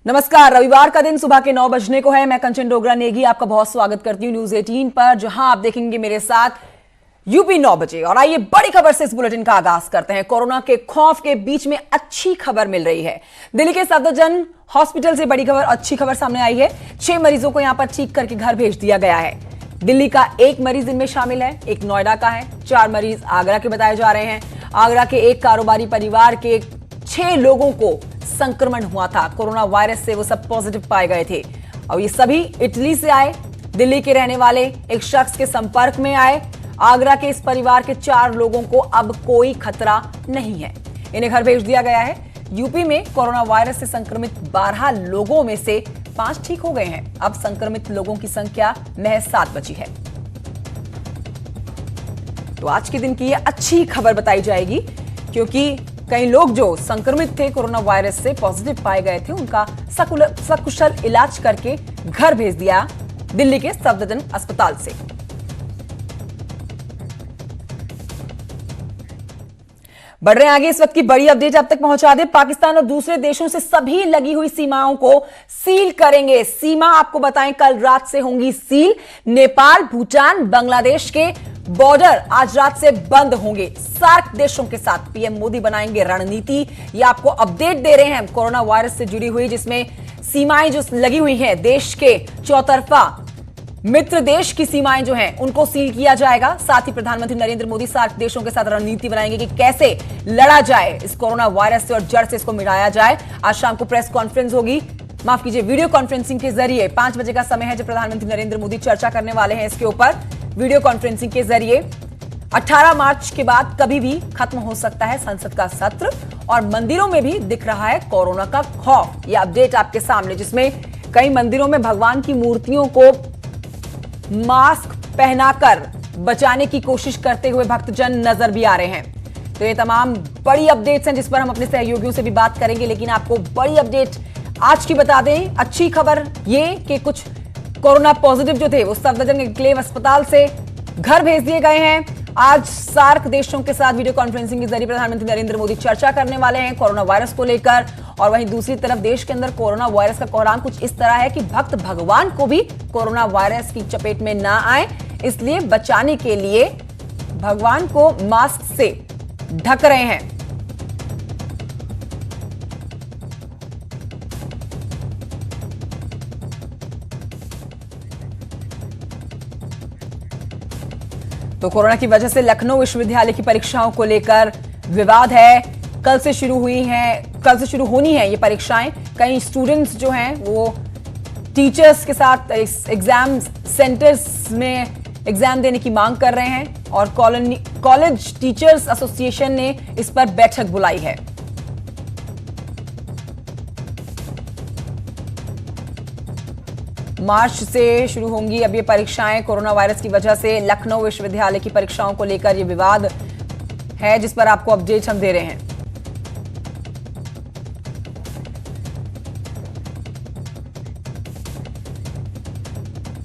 नमस्कार। रविवार का दिन सुबह के 9 बजने को है। मैं कंचन डोगरा नेगी आपका बहुत स्वागत करती हूं न्यूज 18 पर, जहां आप देखेंगे मेरे साथ यूपी 9 बजे। और आइए बड़ी खबर से इस बुलेटिन का आगाज करते हैं। कोरोना के खौफ के बीच में अच्छी खबर मिल रही है। दिल्ली के सफदरजंग हॉस्पिटल से बड़ी खबर, अच्छी खबर सामने आई है। 6 मरीजों को यहां पर ठीक करके घर भेज दिया गया है। दिल्ली का एक मरीज इनमें शामिल है, एक नोएडा का है, 4 मरीज आगरा के बताए जा रहे हैं। आगरा के एक कारोबारी परिवार के 6 लोगों को संक्रमण हुआ था कोरोना वायरस से, वो सब पॉजिटिव पाए गए थे और ये सभी इटली से आए। दिल्ली के रहने वाले एक शख्स के संपर्क में आए। आगरा के इस परिवार के 4 लोगों को अब कोई खतरा नहीं है, इन्हें घर भेज दिया गया है। यूपी में कोरोना वायरस से संक्रमित 12 लोगों में से 5 ठीक हो गए हैं। अब संक्रमित लोगों की संख्या महज 7 बची है। तो आज के दिन की यह अच्छी खबर बताई जाएगी, क्योंकि कई लोग जो संक्रमित थे कोरोना वायरस से, पॉजिटिव पाए गए थे, उनका सकुशल इलाज करके घर भेज दिया दिल्ली के सफदरजंग अस्पताल से। बढ़ रहे हैं आगे, इस वक्त की बड़ी अपडेट आप तक पहुंचा दे। पाकिस्तान और दूसरे देशों से सभी लगी हुई सीमाओं को सील करेंगे। सीमा आपको बताएं कल रात से होंगी सील। नेपाल, भूटान, बांग्लादेश के बॉर्डर आज रात से बंद होंगे। सार्क देशों के साथ पीएम मोदी बनाएंगे रणनीति। ये आपको अपडेट दे रहे हैं कोरोना वायरस से जुड़ी हुई, जिसमें सीमाएं जो लगी हुई हैं, देश के चौतरफा मित्र देश की सीमाएं जो हैं उनको सील किया जाएगा। साथ ही प्रधानमंत्री नरेंद्र मोदी सार्क देशों के साथ रणनीति बनाएंगे कि कैसे लड़ा जाए इस कोरोना वायरस से और जड़ से इसको मिटाया जाए। आज शाम को प्रेस कॉन्फ्रेंस होगी, माफ कीजिए वीडियो कॉन्फ्रेंसिंग के जरिए 5 बजे का समय है जब प्रधानमंत्री नरेंद्र मोदी चर्चा करने वाले हैं इसके ऊपर वीडियो कॉन्फ्रेंसिंग के जरिए। 18 मार्च के बाद कभी भी खत्म हो सकता है संसद का सत्र और मंदिरों में भी दिख रहा है कोरोना का खौफ। यह अपडेट आपके सामने, जिसमें कई मंदिरों में भगवान की मूर्तियों को मास्क पहनाकर बचाने की कोशिश करते हुए भक्तजन नजर भी आ रहे हैं। तो ये तमाम बड़ी अपडेट्स हैं जिस पर हम अपने सहयोगियों से भी बात करेंगे, लेकिन आपको बड़ी अपडेट आज की बता दें। अच्छी खबर ये कि कुछ कोरोना पॉजिटिव जो थे वो सफदरजंग एन्क्लेव अस्पताल से घर भेज दिए गए हैं। आज सार्क देशों के साथ वीडियो कॉन्फ्रेंसिंग के जरिए प्रधानमंत्री नरेंद्र मोदी चर्चा करने वाले हैं कोरोना वायरस को लेकर। और वहीं दूसरी तरफ देश के अंदर कोरोना वायरस का कोहराम कुछ इस तरह है कि भक्त भगवान को भी कोरोना वायरस की चपेट में ना आए, इसलिए बचाने के लिए भगवान को मास्क से ढक रहे हैं। तो कोरोना की वजह से लखनऊ विश्वविद्यालय की परीक्षाओं को लेकर विवाद है। कल से शुरू होनी है ये परीक्षाएं। कई स्टूडेंट्स जो हैं वो टीचर्स के साथ एग्जाम सेंटर्स में एग्जाम देने की मांग कर रहे हैं और कॉलेज टीचर्स एसोसिएशन ने इस पर बैठक बुलाई है। मार्च से शुरू होंगी अब ये परीक्षाएं। कोरोना वायरस की वजह से लखनऊ विश्वविद्यालय की परीक्षाओं को लेकर ये विवाद है, जिस पर आपको अपडेट हम दे रहे हैं।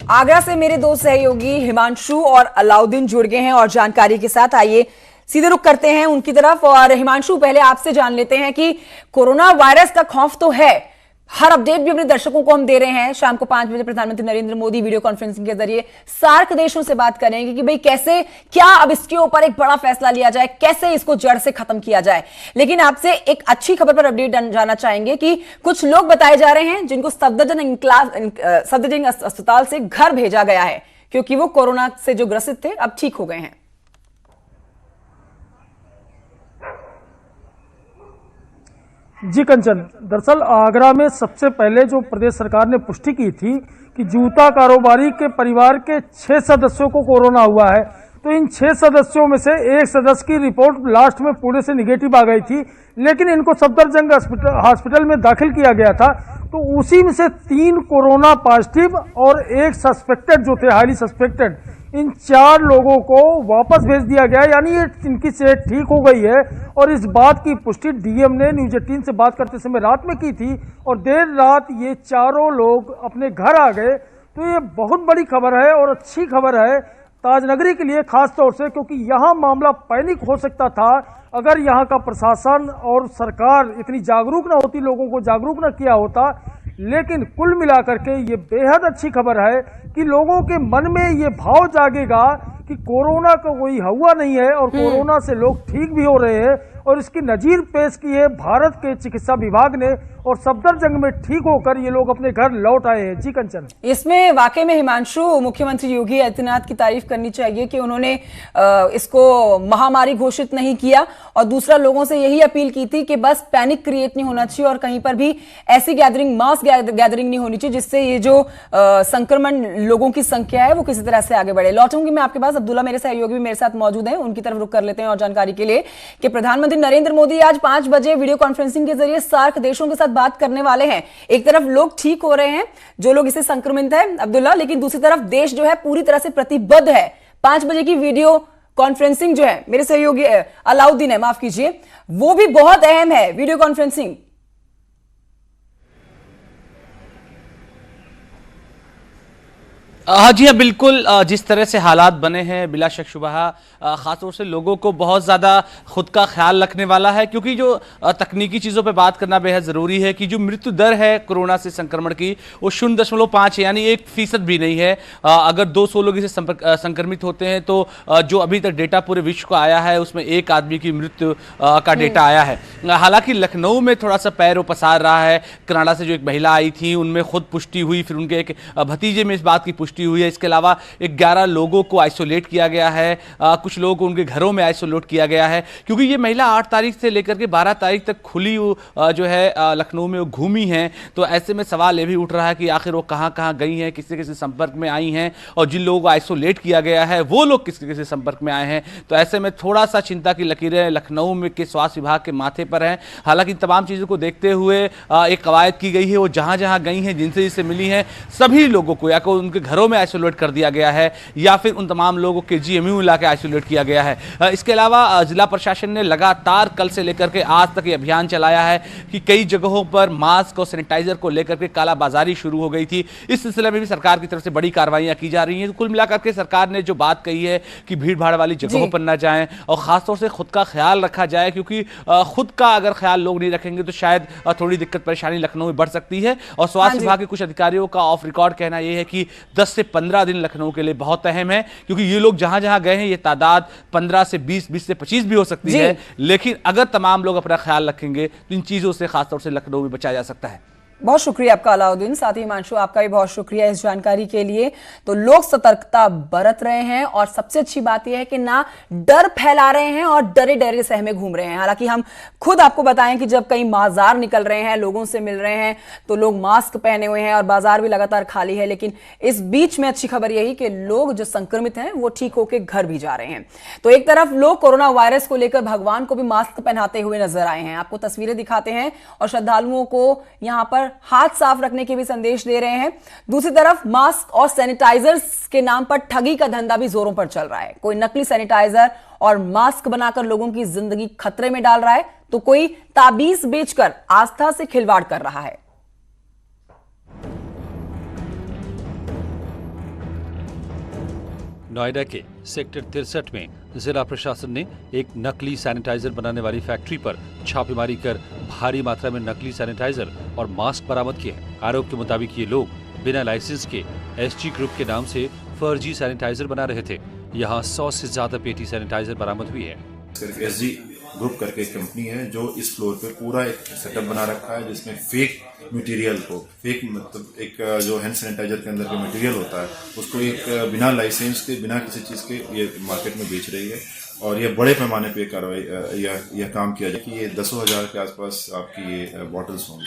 आगरा से मेरे दो सहयोगी हिमांशु और अलाउद्दीन जुड़ गए हैं और जानकारी के साथ। आइए सीधे रुख करते हैं उनकी तरफ। और हिमांशु, पहले आपसे जान लेते हैं कि कोरोना वायरस का खौफ तो है, हर अपडेट भी अपने दर्शकों को हम दे रहे हैं। शाम को 5 बजे प्रधानमंत्री नरेंद्र मोदी वीडियो कॉन्फ्रेंसिंग के जरिए सार्क देशों से बात करेंगे कि भाई कैसे, क्या अब इसके ऊपर एक बड़ा फैसला लिया जाए, कैसे इसको जड़ से खत्म किया जाए। लेकिन आपसे एक अच्छी खबर पर अपडेट जाना चाहेंगे कि कुछ लोग बताए जा रहे हैं जिनको सफदरजंग अस्पताल से घर भेजा गया है, क्योंकि वो कोरोना से जो ग्रसित थे अब ठीक हो गए हैं। जी कंचन, दरअसल आगरा में सबसे पहले जो प्रदेश सरकार ने पुष्टि की थी कि जूता कारोबारी के परिवार के 6 सदस्यों को कोरोना हुआ है, तो इन 6 सदस्यों में से एक सदस्य की रिपोर्ट लास्ट में पुणे से निगेटिव आ गई थी, लेकिन इनको सफदरजंग हॉस्पिटल में दाखिल किया गया था। तो उसी में से 3 कोरोना पॉजिटिव और एक सस्पेक्टेड जो थे, हाईली सस्पेक्टेड, इन 4 लोगों को वापस भेज दिया गया, यानी ये इनकी सेहत ठीक हो गई है। और इस बात की पुष्टि डीएम ने न्यूज 18 से बात करते समय रात में की थी और देर रात ये चारों लोग अपने घर आ गए। तो ये बहुत बड़ी खबर है और अच्छी खबर है ताजनगरी के लिए खास तौर से, क्योंकि यहाँ मामला पैनिक हो सकता था अगर यहाँ का प्रशासन और सरकार इतनी जागरूक ना होती, लोगों को जागरूक ना किया होता। लेकिन कुल मिलाकर के ये बेहद अच्छी खबर है कि लोगों के मन में ये भाव जागेगा कि कोरोना का कोई हवा नहीं है और कोरोना से लोग ठीक भी हो रहे हैं। और इसकी नजीर पेश की है भारत के चिकित्सा विभाग ने और सफदरजंग में ठीक होकर ये लोग अपने घर लौट आए हैं। जी कंचन, इसमें वाकई में हिमांशु, मुख्यमंत्री योगी आदित्यनाथ की तारीफ करनी चाहिए कि उन्होंने इसको महामारी घोषित नहीं किया और दूसरा लोगों से यही अपील की थी कि बस पैनिक क्रिएट नहीं होना चाहिए और कहीं पर भी ऐसी गैदरिंग, मास गैदरिंग नहीं होनी चाहिए जिससे ये जो संक्रमण लोगों की संख्या है वो किसी तरह से आगे बढ़े। लौटूंगी मैं आपके पास, अब्दुल्ला मेरे सहयोगी भी मेरे साथ मौजूद हैं, उनकी तरफ रुख कर लेते हैं और जानकारी के लिए कि प्रधानमंत्री नरेंद्र मोदी आज 5 बजे वीडियो कॉन्फ्रेंसिंग के जरिए सार्क देशों के साथ बात करने वाले हैं। एक तरफ लोग ठीक हो रहे हैं जो लोग इससे संक्रमित हैं अब्दुल्ला, लेकिन दूसरी तरफ देश जो है पूरी तरह से प्रतिबद्ध है। 5 बजे की वीडियो कॉन्फ्रेंसिंग जो है, मेरे सहयोगी अलाउद्दीन है, माफ कीजिए, वो भी बहुत अहम है वीडियो कॉन्फ्रेंसिंग। हाँ जी हाँ, बिल्कुल। जिस तरह से हालात बने हैं, बिला शक शुबहा खासतौर से लोगों को बहुत ज़्यादा खुद का ख्याल रखने वाला है, क्योंकि जो तकनीकी चीज़ों पे बात करना बेहद ज़रूरी है कि जो मृत्यु दर है कोरोना से संक्रमण की वो 0.5 यानी 1% भी नहीं है। अगर 200 लोग इसे संक्रमित होते हैं तो जो अभी तक डेटा पूरे विश्व को आया है उसमें 1 आदमी की मृत्यु का डेटा आया है। हालांकि लखनऊ में थोड़ा सा पैर पसार रहा है। कनाडा से जो एक महिला आई थी उनमें खुद पुष्टि हुई, फिर उनके एक भतीजे में इस बात की पुष्टि हुई है। इसके अलावा 11 लोगों को आइसोलेट किया गया है, कुछ लोगों को उनके घरों में आइसोलेट किया गया है, क्योंकि ये महिला 8 तारीख से लेकर के 12 तारीख तक खुली जो है लखनऊ में वो घूमी हैं। तो ऐसे में सवाल ये भी उठ रहा है कि आखिर वो कहाँ कहाँ गई हैं, किसी किसी संपर्क में आई हैं, और जिन लोगों को आइसोलेट किया गया है वो लोग किसी किसी संपर्क में आए हैं। तो ऐसे में थोड़ा सा चिंता की लकीरें लखनऊ में के स्वास्थ्य विभाग के माथे पर हैं। हालांकि तमाम चीज़ों को देखते हुए एक कवायद की गई है, वो जहाँ जहाँ गई हैं, जिनसे जिनसे मिली हैं, सभी लोगों को या को उनके घरों में आइसोलेट कर दिया गया है या फिर उन तमाम लोगों के GMU इलाके आइसोलेट किया गया है। इसके अलावा जिला प्रशासन ने लगातार कल से लेकर के आज तक ये अभियान चलाया है कि कई जगहों पर मास्क और सैनिटाइजर को लेकर के कालाबाजारी शुरू हो गई थी। इस सिलसिले में भी सरकार की तरफ से बड़ी कार्रवाइयां की जा रही हैं। तो कुल मिलाकर के सरकार ने जो बात कही है कि भीड़ भाड़ वाली जगहों पर न जाएं और खासतौर से खुद का ख्याल रखा जाए, क्योंकि खुद का अगर ख्याल लोग नहीं रखेंगे तो शायद थोड़ी दिक्कत परेशानी लखनऊ में बढ़ सकती है। और स्वास्थ्य विभाग के कुछ अधिकारियों का ऑफ रिकॉर्ड कहना यह है कि 10 से 15 दिन लखनऊ के लिए बहुत अहम है, क्योंकि ये लोग जहां जहां गए हैं ये तादाद 15 से 20, 20 से 25 भी हो सकती है, लेकिन अगर तमाम लोग अपना ख्याल रखेंगे तो इन चीजों से खासतौर से लखनऊ में बचाया जा सकता है। बहुत शुक्रिया आपका अलाउद्दीन, साथ ही हिमांशु आपका भी बहुत शुक्रिया इस जानकारी के लिए। तो लोग सतर्कता बरत रहे हैं और सबसे अच्छी बात यह है कि ना डर फैला रहे हैं और डरे डरे सहमे घूम रहे हैं। हालांकि हम खुद आपको बताएं कि जब कहीं बाजार निकल रहे हैं, लोगों से मिल रहे हैं, तो लोग मास्क पहने हुए हैं और बाजार भी लगातार खाली है, लेकिन इस बीच में अच्छी खबर यही कि लोग जो संक्रमित हैं वो ठीक होकर घर भी जा रहे हैं। तो एक तरफ लोग कोरोना वायरस को लेकर भगवान को भी मास्क पहनाते हुए नजर आए हैं, आपको तस्वीरें दिखाते हैं, और श्रद्धालुओं को यहां पर हाथ साफ रखने के भी संदेश दे रहे हैं। दूसरी तरफ मास्क और सैनिटाइजर्स के नाम पर ठगी का धंधा भी जोरों पर चल रहा है। कोई नकली सैनिटाइजर और मास्क बनाकर लोगों की जिंदगी खतरे में डाल रहा है, तो कोई ताबीज बेचकर आस्था से खिलवाड़ कर रहा है। नोएडा के सेक्टर 63 में जिला प्रशासन ने एक नकली सैनिटाइजर बनाने वाली फैक्ट्री पर छापेमारी कर भारी मात्रा में नकली सैनिटाइजर और मास्क बरामद किए हैं। आरोप के मुताबिक ये लोग बिना लाइसेंस के SG ग्रुप के नाम से फर्जी सैनिटाइजर बना रहे थे। यहाँ 100 से ज्यादा पेटी सैनिटाइजर बरामद हुई है। SG ग्रुप करके एक कंपनी है जो इस फ्लोर पे पूरा एक सेटअप बना रखा है, जिसमें फेक मटेरियल को, फेक मतलब एक जो हैंड सैनिटाइजर के अंदर का मटेरियल होता है उसको एक बिना लाइसेंस के, बिना किसी चीज़ के ये मार्केट में बेच रही है। और ये बड़े पैमाने पे कार्रवाई यह काम किया जाए कि ये 10,000 के आसपास आपकी ये बॉटल्स होंगी,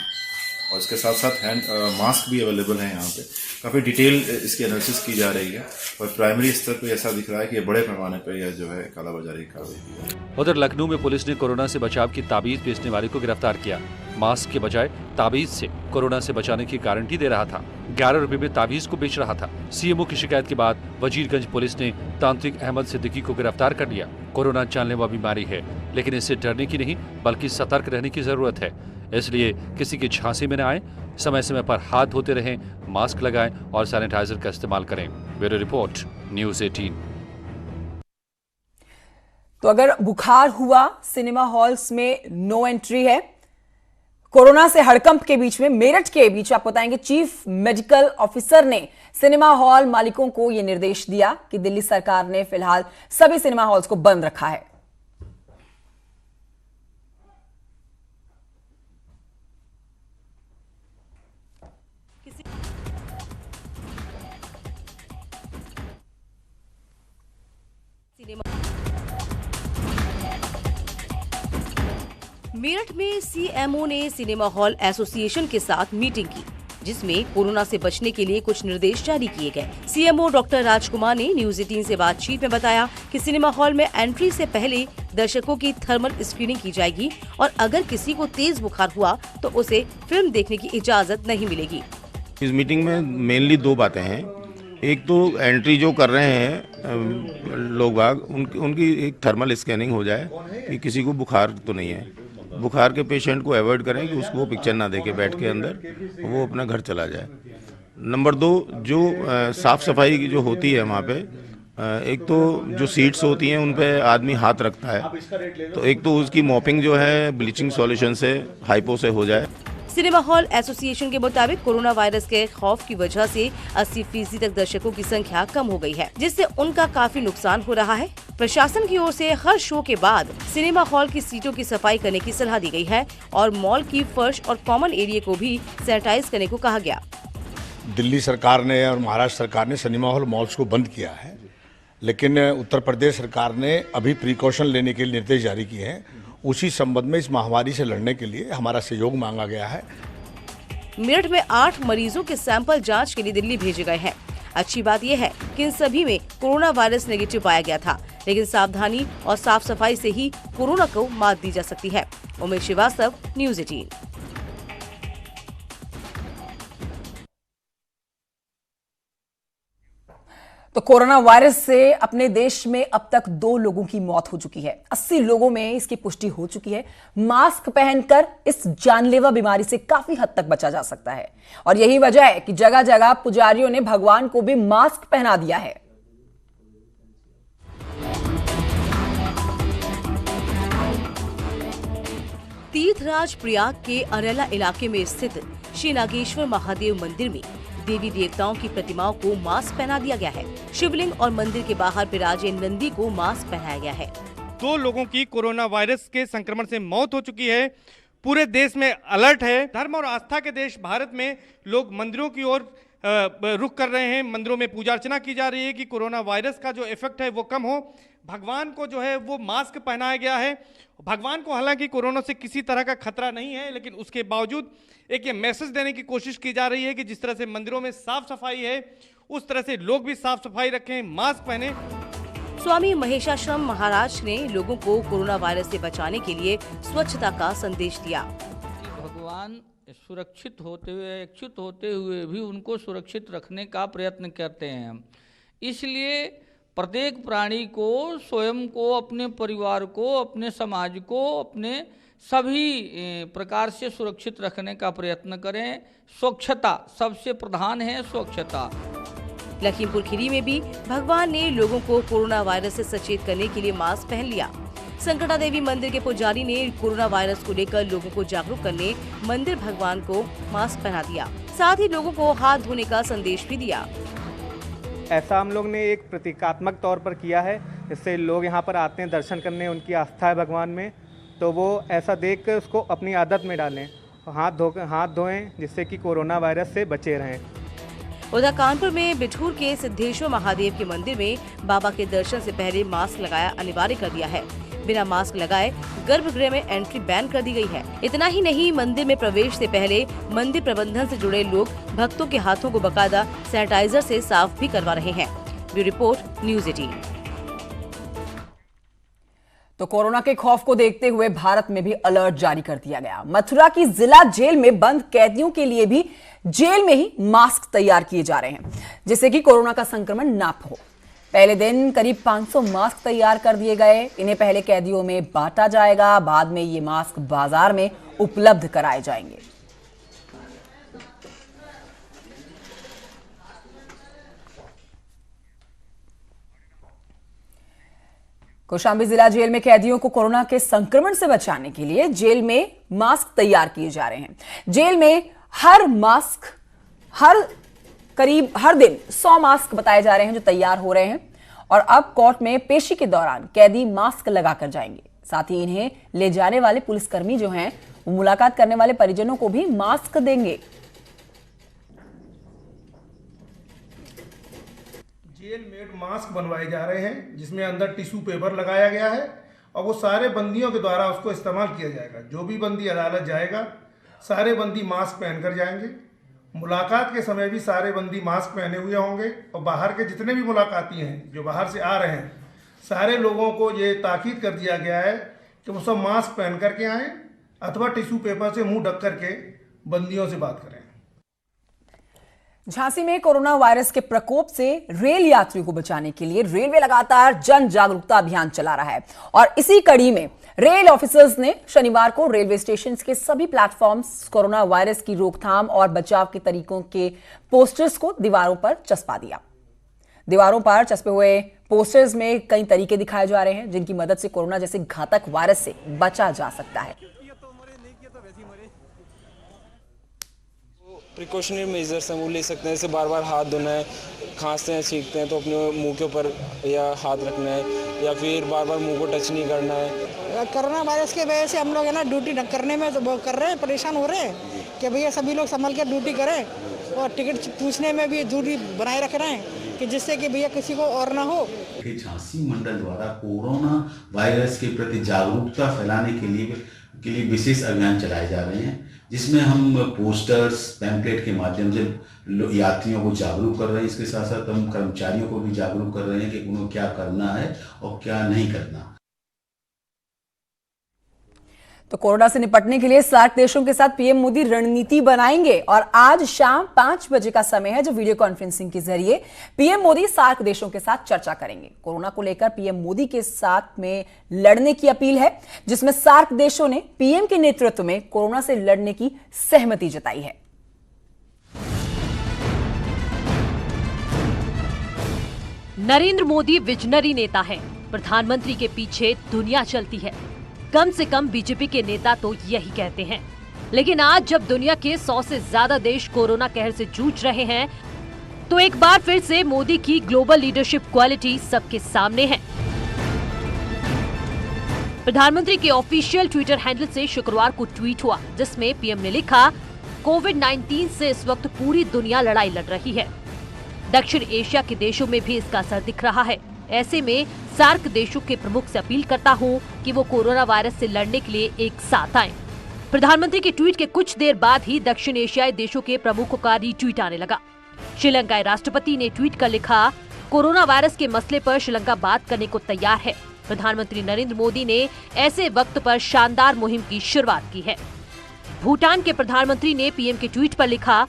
और इसके साथ साथ हैंड मास्क भी अवेलेबल है। यहाँ पे काफ़ी डिटेल इसकी एनालिसिस की जा रही है और प्राइमरी स्तर पे ऐसा दिख रहा है कि ये बड़े पैमाने पे यह जो है कालाबाजारी कार्रवाई है। उधर लखनऊ में पुलिस ने कोरोना से बचाव की ताबीज बेचने वाले को गिरफ्तार किया। मास्क के बजाय ताबीज से कोरोना से बचाने की गारंटी दे रहा था। 11 रुपए में ताबीज को बेच रहा था। CMO की शिकायत के बाद वजीरगंज पुलिस ने तांत्रिक अहमद सिद्दीकी को गिरफ्तार कर लिया। कोरोना जानलेवा बीमारी है, लेकिन इससे डरने की नहीं बल्कि सतर्क रहने की जरूरत है। इसलिए किसी की झांसी में न आए, समय समय पर हाथ धोते रहें, मास्क लगाएं और सैनिटाइजर का इस्तेमाल करें। Bureau report, news 18। तो अगर बुखार हुआ, सिनेमा हॉल्स में नो एंट्री है, कोरोना से हड़कंप के बीच में मेरठ के बीच आपको बताएंगे चीफ मेडिकल ऑफिसर ने सिनेमा हॉल मालिकों को यह निर्देश दिया कि दिल्ली सरकार ने फिलहाल सभी सिनेमा हॉल्स को बंद रखा है। मेरठ में सीएमओ ने सिनेमा हॉल एसोसिएशन के साथ मीटिंग की, जिसमें कोरोना से बचने के लिए कुछ निर्देश जारी किए गए। सीएमओ डॉक्टर राजकुमार ने न्यूज 18 से बातचीत में बताया कि सिनेमा हॉल में एंट्री से पहले दर्शकों की थर्मल स्क्रीनिंग की जाएगी और अगर किसी को तेज बुखार हुआ तो उसे फिल्म देखने की इजाजत नहीं मिलेगी। इस मीटिंग में मेनली दो बातें हैं। एक तो एंट्री जो कर रहे हैं लोग बाग उनकी एक थर्मल स्कैनिंग हो जाए कि किसी को बुखार तो नहीं है। बुखार के पेशेंट को अवॉइड करें कि उसको पिक्चर ना देके बैठ के अंदर वो अपना घर चला जाए। नंबर 2 जो साफ़ सफाई की जो होती है वहाँ पे, एक तो जो सीट्स होती हैं उन पे आदमी हाथ रखता है, तो एक तो उसकी मॉपिंग जो है ब्लीचिंग सॉल्यूशन से हाइपो से हो जाए। सिनेमा हॉल एसोसिएशन के मुताबिक कोरोना वायरस के खौफ की वजह से 80% तक दर्शकों की संख्या कम हो गई है, जिससे उनका काफी नुकसान हो रहा है। प्रशासन की ओर से हर शो के बाद सिनेमा हॉल की सीटों की सफाई करने की सलाह दी गई है और मॉल की फर्श और कॉमन एरिया को भी सैनिटाइज करने को कहा गया। दिल्ली सरकार ने और महाराष्ट्र सरकार ने सिनेमा हॉल मॉल्स को बंद किया है, लेकिन उत्तर प्रदेश सरकार ने अभी प्रिकॉशन लेने के लिए निर्देश जारी किए हैं। उसी संबंध में इस महामारी से लड़ने के लिए हमारा सहयोग मांगा गया है। मेरठ में 8 मरीजों के सैंपल जांच के लिए दिल्ली भेजे गए हैं। अच्छी बात यह है कि इन सभी में कोरोना वायरस नेगेटिव पाया गया था, लेकिन सावधानी और साफ सफाई से ही कोरोना को मात दी जा सकती है। उमेश श्रीवास्तव, न्यूज 18। तो कोरोना वायरस से अपने देश में अब तक 2 लोगों की मौत हो चुकी है। 80 लोगों में इसकी पुष्टि हो चुकी है। मास्क पहनकर इस जानलेवा बीमारी से काफी हद तक बचा जा सकता है और यही वजह है कि जगह जगह पुजारियों ने भगवान को भी मास्क पहना दिया है। तीर्थराज प्रयाग के अरेला इलाके में स्थित श्री नागेश्वर महादेव मंदिर में देवी देवताओं की प्रतिमाओं को मास्क पहना दिया गया है। शिवलिंग और मंदिर के बाहर विराजे नंदी को मास्क पहनाया गया है। 2 लोगों की कोरोना वायरस के संक्रमण से मौत हो चुकी है। पूरे देश में अलर्ट है। धर्म और आस्था के देश भारत में लोग मंदिरों की ओर रुख कर रहे हैं। मंदिरों में पूजा अर्चना की जा रही है कि कोरोना वायरस का जो इफेक्ट है वो कम हो। भगवान को जो है वो मास्क पहनाया गया है। भगवान को हालांकि कोरोना से किसी तरह का खतरा नहीं है, लेकिन उसके बावजूद एक ये मैसेज देने की कोशिश की जा रही है कि जिस तरह से मंदिरों में साफ सफाई है उस तरह से लोग भी साफ सफाई रखें, मास्क पहने। स्वामी महेशाश्रम महाराज ने लोगों को कोरोना वायरस से बचाने के लिए स्वच्छता का संदेश दिया। भगवान सुरक्षित होते हुए, इच्छुत होते हुए भी उनको सुरक्षित रखने का प्रयत्न करते हैं। इसलिए प्रत्येक प्राणी को, स्वयं को, अपने परिवार को, अपने समाज को, अपने सभी प्रकार से सुरक्षित रखने का प्रयत्न करें। स्वच्छता सबसे प्रधान है, स्वच्छता। लखीमपुर खीरी में भी भगवान ने लोगों को कोरोना वायरस से सचेत करने के लिए मास्क पहन लिया। संकटा देवी मंदिर के पुजारी ने कोरोना वायरस को लेकर लोगों को जागरूक करने मंदिर भगवान को मास्क पहना दिया। साथ ही लोगों को हाथ धोने का संदेश भी दिया। ऐसा हम लोग ने एक प्रतीकात्मक तौर पर किया है, इससे लोग यहाँ पर आते हैं दर्शन करने, उनकी आस्था है भगवान में, तो वो ऐसा देख कर उसको अपनी आदत में डालें, हाथ धोएं, जिससे कि कोरोना वायरस से बचे रहें। उधर कानपुर में बिठूर के सिद्धेश्वर महादेव के मंदिर में बाबा के दर्शन से पहले मास्क लगाया अनिवार्य कर दिया है। बिना मास्क लगाए गर्भगृह में एंट्री बैन कर दी गई है। इतना ही नहीं, मंदिर में प्रवेश से पहले मंदिर प्रबंधन से जुड़े लोग भक्तों के हाथों को बकायदा सैनिटाइजर से साफ भी करवा रहे हैं। Bureau report, news 18। तो कोरोना के खौफ को देखते हुए भारत में भी अलर्ट जारी कर दिया गया। मथुरा की जिला जेल में बंद कैदियों के लिए भी जेल में ही मास्क तैयार किए जा रहे हैं, जिससे कि कोरोना का संक्रमण ना हो। पहले दिन करीब 500 मास्क तैयार कर दिए गए। इन्हें पहले कैदियों में बांटा जाएगा, बाद में ये मास्क बाजार में उपलब्ध कराए जाएंगे। कौशांबी जिला जेल में कैदियों को कोरोना के संक्रमण से बचाने के लिए जेल में मास्क तैयार किए जा रहे हैं। जेल में करीब हर दिन 100 मास्क बताए जा रहे हैं जो तैयार हो रहे हैं और अब कोर्ट में पेशी के दौरान कैदी मास्क लगाकर जाएंगे। साथ ही इन्हें ले जाने वाले पुलिसकर्मी जो हैं वो मुलाकात करने वाले परिजनों को भी मास्क देंगे। जेल मेड मास्क बनवाए जा रहे हैं जिसमें अंदर टिश्यू पेपर लगाया गया है और वो सारे बंदियों के द्वारा उसको इस्तेमाल किया जाएगा। जो भी बंदी अदालत जाएगा सारे बंदी मास्क पहनकर जाएंगे। मुलाकात के समय भी सारे बंदी मास्क पहने हुए होंगे और बाहर के जितने भी मुलाकाती हैं जो बाहर से आ रहे हैं सारे लोगों को ये ताकीद कर दिया गया है कि वो सब मास्क पहन करके आएँ अथवा टिश्यू पेपर से मुंह ढक करके बंदियों से बात करें। झांसी में कोरोना वायरस के प्रकोप से रेल यात्रियों को बचाने के लिए रेलवे लगातार जन जागरूकता अभियान चला रहा है और इसी कड़ी में रेल ऑफिसर्स ने शनिवार को रेलवे स्टेशन के सभी प्लेटफॉर्म्स कोरोना वायरस की रोकथाम और बचाव के तरीकों के पोस्टर्स को दीवारों पर चस्पा दिया। दीवारों पर चस्पे हुए पोस्टर्स में कई तरीके दिखाए जा रहे हैं जिनकी मदद से कोरोना जैसे घातक वायरस से बचा जा सकता है। प्रिकॉशनरी मेजर्स हैं वो ले सकते हैं, जैसे बार बार हाथ धोना है, खांसते हैं छींकते हैं तो अपने मुंह के ऊपर या हाथ रखना है या फिर बार बार मुंह को टच नहीं करना है। कोरोना वायरस की वजह से हम लोग है ना ड्यूटी करने में तो वो कर रहे हैं, परेशान हो रहे हैं कि भैया सभी लोग संभल के ड्यूटी करें और टिकट पूछने में भी दूरी बनाए रख रहे हैं कि जिससे कि भैया किसी को और ना हो। झांसी मंडल द्वारा कोरोना वायरस के प्रति जागरूकता फैलाने के लिए विशेष अभियान चलाए जा रहे हैं जिसमें हम पोस्टर्स पैम्पलेट के माध्यम से यात्रियों को जागरूक कर रहे हैं। इसके साथ साथ हम कर्मचारियों को भी जागरूक कर रहे हैं कि उन्हें क्या करना है और क्या नहीं करना। तो कोरोना से निपटने के लिए सार्क देशों के साथ पीएम मोदी रणनीति बनाएंगे और आज शाम 5 बजे का समय है जो वीडियो कॉन्फ्रेंसिंग के जरिए पीएम मोदी सार्क देशों के साथ चर्चा करेंगे। कोरोना को लेकर पीएम मोदी के साथ में लड़ने की अपील है जिसमें सार्क देशों ने पीएम के नेतृत्व में कोरोना से लड़ने की सहमति जताई है। नरेंद्र मोदी विजनरी नेता है, प्रधानमंत्री के पीछे दुनिया चलती है। कम से कम बीजेपी के नेता तो यही कहते हैं। लेकिन आज जब दुनिया के 100 से ज्यादा देश कोरोना कहर से जूझ रहे हैं तो एक बार फिर से मोदी की ग्लोबल लीडरशिप क्वालिटी सबके सामने है। प्रधानमंत्री के ऑफिशियल ट्विटर हैंडल से शुक्रवार को ट्वीट हुआ जिसमें पीएम ने लिखा, कोविड-19 से इस वक्त पूरी दुनिया लड़ाई लड़ रही है। दक्षिण एशिया के देशों में भी इसका असर दिख रहा है। ऐसे में सार्क देशों के प्रमुख से अपील करता हूं कि वो कोरोना वायरस से लड़ने के लिए एक साथ आएं। प्रधानमंत्री के ट्वीट के कुछ देर बाद ही दक्षिण एशियाई देशों के प्रमुखों का रीट्वीट आने लगा। श्रीलंकाई राष्ट्रपति ने ट्वीट कर लिखा, कोरोना वायरस के मसले पर श्रीलंका बात करने को तैयार है। प्रधानमंत्री नरेंद्र मोदी ने ऐसे वक्त पर शानदार मुहिम की शुरुआत की है। भूटान के प्रधानमंत्री ने पीएम के ट्वीट पर लिखा,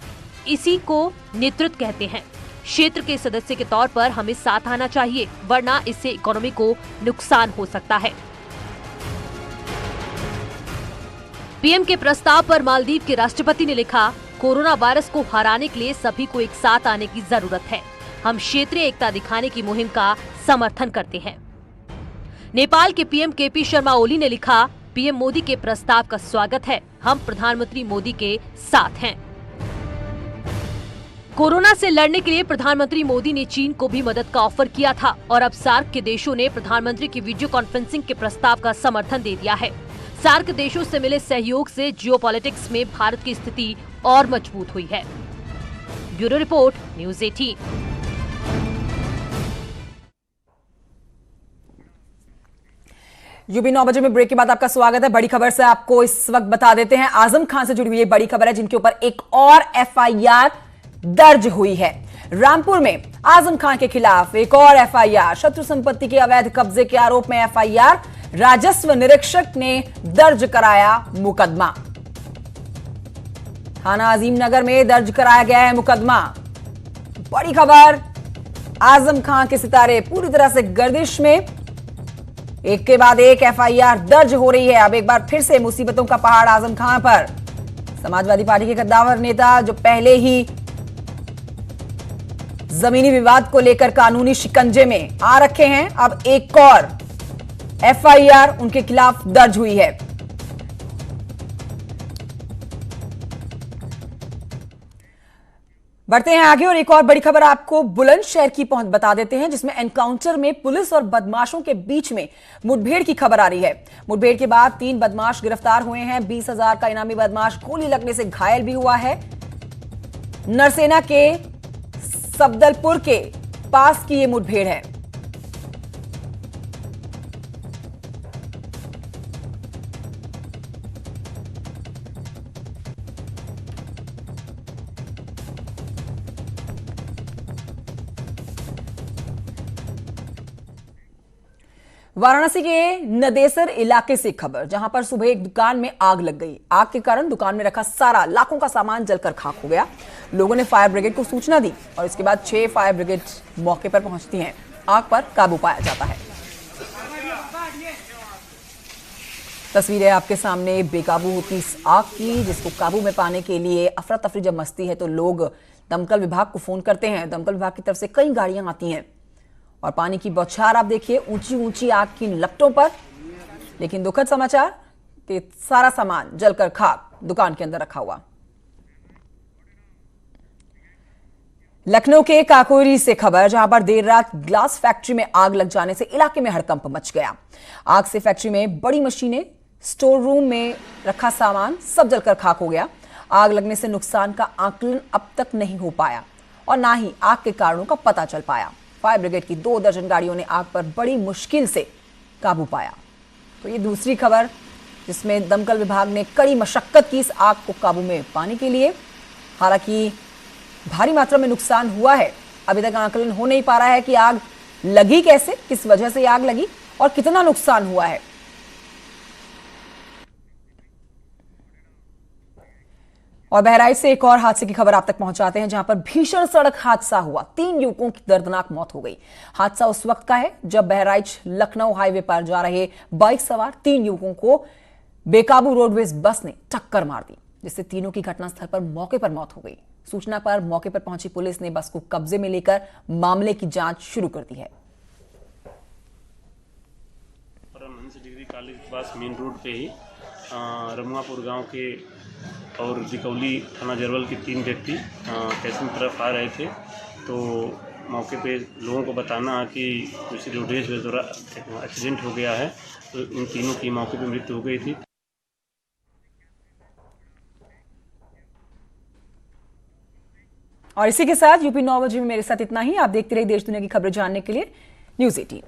इसी को नेतृत्व कहते हैं। क्षेत्र के सदस्य के तौर पर हमें साथ आना चाहिए वरना इससे इकोनॉमी को नुकसान हो सकता है। पीएम के प्रस्ताव पर मालदीव के राष्ट्रपति ने लिखा, कोरोना वायरस को हराने के लिए सभी को एक साथ आने की जरूरत है। हम क्षेत्रीय एकता दिखाने की मुहिम का समर्थन करते हैं। नेपाल के पीएम केपी शर्मा ओली ने लिखा, पीएम मोदी के प्रस्ताव का स्वागत है। हम प्रधानमंत्री मोदी के साथ हैं। कोरोना से लड़ने के लिए प्रधानमंत्री मोदी ने चीन को भी मदद का ऑफर किया था और अब सार्क के देशों ने प्रधानमंत्री की वीडियो कॉन्फ्रेंसिंग के प्रस्ताव का समर्थन दे दिया है। सार्क देशों से मिले सहयोग से जियोपॉलिटिक्स में भारत की स्थिति और मजबूत हुई है। Bureau report, news 18। यूबी 9 बजे में ब्रेक के बाद आपका स्वागत है। बड़ी खबर से आपको इस वक्त बता देते हैं, आजम खान से जुड़ी हुई बड़ी खबर है जिनके ऊपर एक और एफआईआर दर्ज हुई है। रामपुर में आजम खान के खिलाफ एक और एफआईआर, शत्रु संपत्ति के अवैध कब्जे के आरोप में एफआईआर, राजस्व निरीक्षक ने दर्ज कराया मुकदमा। थाना अजीम नगर में दर्ज कराया गया है मुकदमा। बड़ी खबर, आजम खान के सितारे पूरी तरह से गर्दिश में, एक के बाद एक एफआईआर दर्ज हो रही है। अब एक बार फिर से मुसीबतों का पहाड़ आजम खान पर। समाजवादी पार्टी के कद्दावर नेता जो पहले ही जमीनी विवाद को लेकर कानूनी शिकंजे में आ रखे हैं, अब एक और FIR उनके खिलाफ दर्ज हुई है। बढ़ते हैं आगे और एक और बड़ी खबर आपको बुलंदशहर की पहुंच बता देते हैं, जिसमें एनकाउंटर में पुलिस और बदमाशों के बीच में मुठभेड़ की खबर आ रही है। मुठभेड़ के बाद 3 बदमाश गिरफ्तार हुए हैं। 20,000 का इनामी बदमाश गोली लगने से घायल भी हुआ है। नरसेना के सफदलपुर के पास की ये मुठभेड़ है। वाराणसी के नदेसर इलाके से खबर, जहां पर सुबह एक दुकान में आग लग गई। आग के कारण दुकान में रखा सारा लाखों का सामान जलकर खाक हो गया। लोगों ने फायर ब्रिगेड को सूचना दी और इसके बाद 6 फायर ब्रिगेड मौके पर पहुंचती हैं। आग पर काबू पाया जाता है। तस्वीरें आपके सामने बेकाबू होती इस आग की, जिसको काबू में पाने के लिए अफरा तफरी जब मचती है तो लोग दमकल विभाग को फोन करते हैं। दमकल विभाग की तरफ से कई गाड़ियां आती हैं और पानी की बौछार आप देखिए ऊंची ऊंची आग की लपटों पर। लेकिन दुखद समाचार कि सारा सामान जलकर खाक दुकान के अंदर रखा हुआ। लखनऊ के काकोरी से खबर, जहां पर देर रात ग्लास फैक्ट्री में आग लग जाने से इलाके में हड़कंप मच गया। आग से फैक्ट्री में बड़ी मशीनें, स्टोर रूम में रखा सामान सब जलकर खाक हो गया। आग लगने से नुकसान का आकलन अब तक नहीं हो पाया और ना ही आग के कारणों का पता चल पाया। फायर ब्रिगेड की 2 दर्जन गाड़ियों ने आग पर बड़ी मुश्किल से काबू पाया। तो ये दूसरी खबर, जिसमें दमकल विभाग ने कड़ी मशक्कत की इस आग को काबू में पाने के लिए। हालांकि भारी मात्रा में नुकसान हुआ है। अभी तक आकलन हो नहीं पा रहा है कि आग लगी कैसे, किस वजह से आग लगी और कितना नुकसान हुआ है। और बहराइच से एक और हादसे की खबर आप तक पहुंचाते हैं, जहां पर भीषण सड़क हादसा हुआ। 3 युवकों की दर्दनाक मौत हो गई। हादसा उस वक्त का है जब बहराइच लखनऊ हाईवे पर जा रहे बाइक सवार 3 युवकों को बेकाबू रोडवेज बस ने टक्कर मार दी, जिससे तीनों की घटनास्थल पर मौके पर मौत हो गई। सूचना पर मौके पर पहुंची पुलिस ने बस को कब्जे में लेकर मामले की जांच शुरू कर दी है। परमहंस डिग्री कॉलेज के पास मेन रोड पे ही रमुआपुर गांव के और दिकौली थाना जरवल के 3 व्यक्ति कैसिंग तरफ आ रहे थे। तो मौके पे लोगों को बताना कि किसी रोडवेज में थोड़ा एक्सीडेंट हो गया है, तो इन तीनों की मौके पे मृत्यु हो गई थी। और इसी के साथ यूपी 9 बजे में मेरे साथ इतना ही। आप देखते रहिए देश दुनिया की खबरें जानने के लिए न्यूज़ 18।